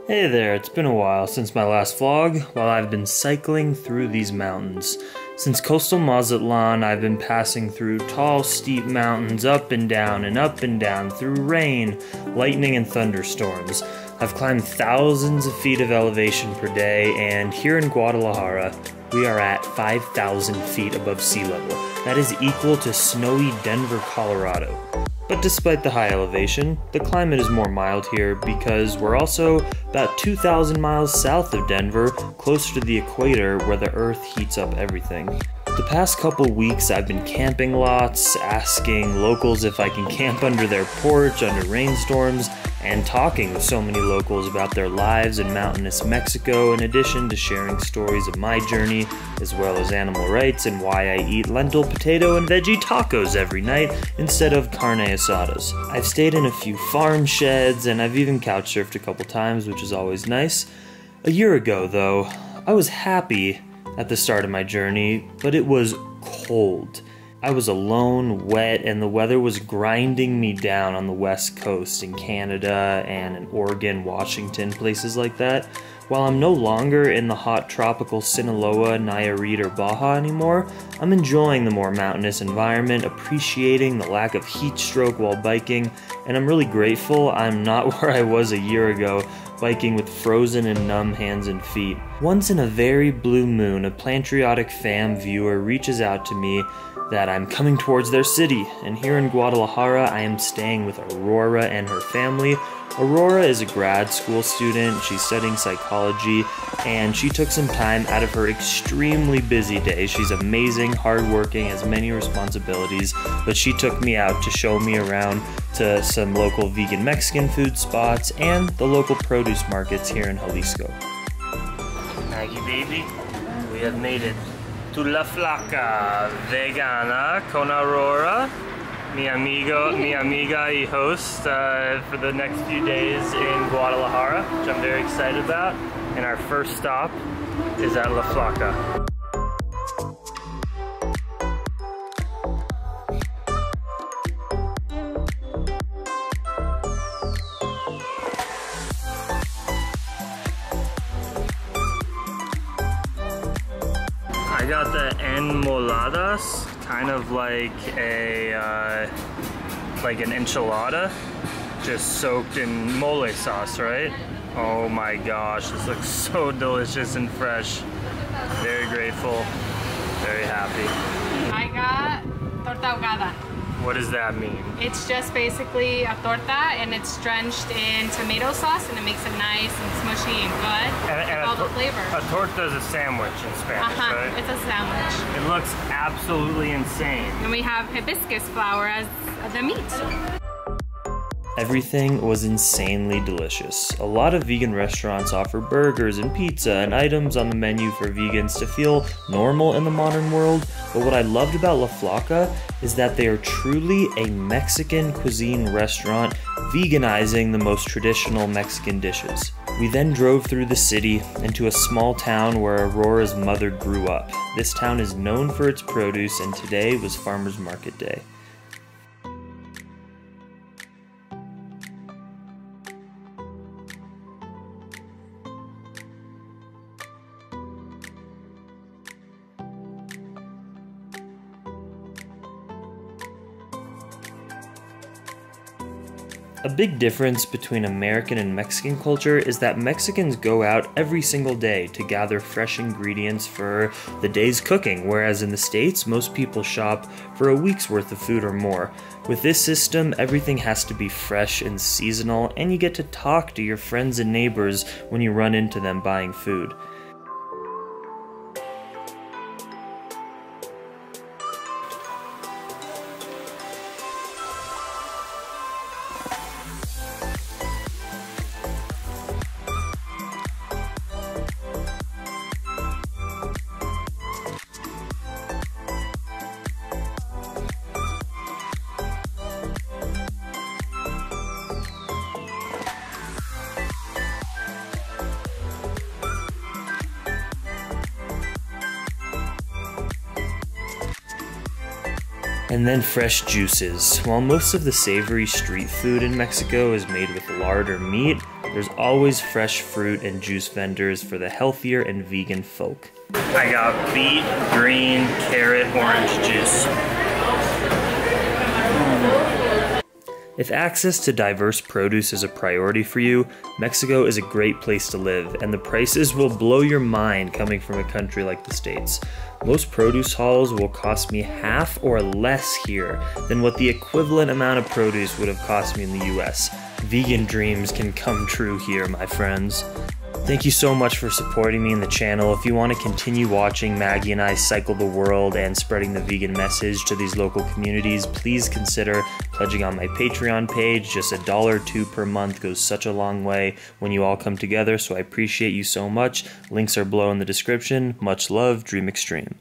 Hey there, it's been a while since my last vlog, while I've been cycling through these mountains. Since coastal Mazatlan, I've been passing through tall, steep mountains up and down through rain, lightning, and thunderstorms. I've climbed thousands of feet of elevation per day, and here in Guadalajara, we are at 5,000 feet above sea level. That is equal to snowy Denver, Colorado. But despite the high elevation, the climate is more mild here because we're also about 2,000 miles south of Denver, closer to the equator where the earth heats up everything. The past couple weeks I've been camping lots, asking locals if I can camp under their porch under rainstorms, and talking with so many locals about their lives in mountainous Mexico, in addition to sharing stories of my journey, as well as animal rights and why I eat lentil, potato, and veggie tacos every night instead of carne asadas. I've stayed in a few farm sheds, and I've even couch surfed a couple times, which is always nice. A year ago, though, I was happy at the start of my journey, but it was cold. I was alone, wet, and the weather was grinding me down on the west coast in Canada and in Oregon, Washington, places like that. While I'm no longer in the hot tropical Sinaloa, Nayarit, or Baja anymore, I'm enjoying the more mountainous environment, appreciating the lack of heat stroke while biking, and I'm really grateful I'm not where I was a year ago, biking with frozen and numb hands and feet. Once in a very blue moon, a Plantriotic fam viewer reaches out to me that I'm coming towards their city, and here in Guadalajara I am staying with Aurora and her family. Aurora is a grad school student, she's studying psychology, and she took some time out of her extremely busy day. She's amazing, hardworking, has many responsibilities, but she took me out to show me around to some local vegan Mexican food spots and the local produce markets here in Jalisco. Maggie baby, we have made it to La Flaca Vegana con Aurora, mi amiga y host for the next few days in Guadalajara, which I'm very excited about. And our first stop is at La Flaca. I got the enmoladas, kind of like an enchilada, just soaked in mole sauce, right? Oh my gosh, this looks so delicious and fresh. Very grateful, very happy. I got torta ahogada. What does that mean? It's just basically a torta, and it's drenched in tomato sauce, and it makes it nice and smushy and good. And all the flavor. A torta is a sandwich in Spanish, right? It's a sandwich. It looks absolutely insane. And we have hibiscus flower as the meat. Everything was insanely delicious. A lot of vegan restaurants offer burgers and pizza and items on the menu for vegans to feel normal in the modern world, but what I loved about La Flaca is that they are truly a Mexican cuisine restaurant, veganizing the most traditional Mexican dishes. We then drove through the city into a small town where Aurora's mother grew up. This town is known for its produce, and today was Farmers Market Day. A big difference between American and Mexican culture is that Mexicans go out every single day to gather fresh ingredients for the day's cooking, whereas in the States, most people shop for a week's worth of food or more. With this system, everything has to be fresh and seasonal, and you get to talk to your friends and neighbors when you run into them buying food. And then fresh juices. While most of the savory street food in Mexico is made with lard or meat, There's always fresh fruit and juice vendors for the healthier and vegan folk. I got beet, green, carrot, orange juice. If access to diverse produce is a priority for you, Mexico is a great place to live, and the prices will blow your mind coming from a country like the States. Most produce hauls will cost me half or less here than what the equivalent amount of produce would have cost me in the US. Vegan dreams can come true here, my friends. Thank you so much for supporting me in the channel. If you want to continue watching Maggie and I cycle the world and spreading the vegan message to these local communities, please consider pledging on my Patreon page. Just $1 or $2 per month goes such a long way when you all come together, so I appreciate you so much. Links are below in the description. Much love, Dream Extreme.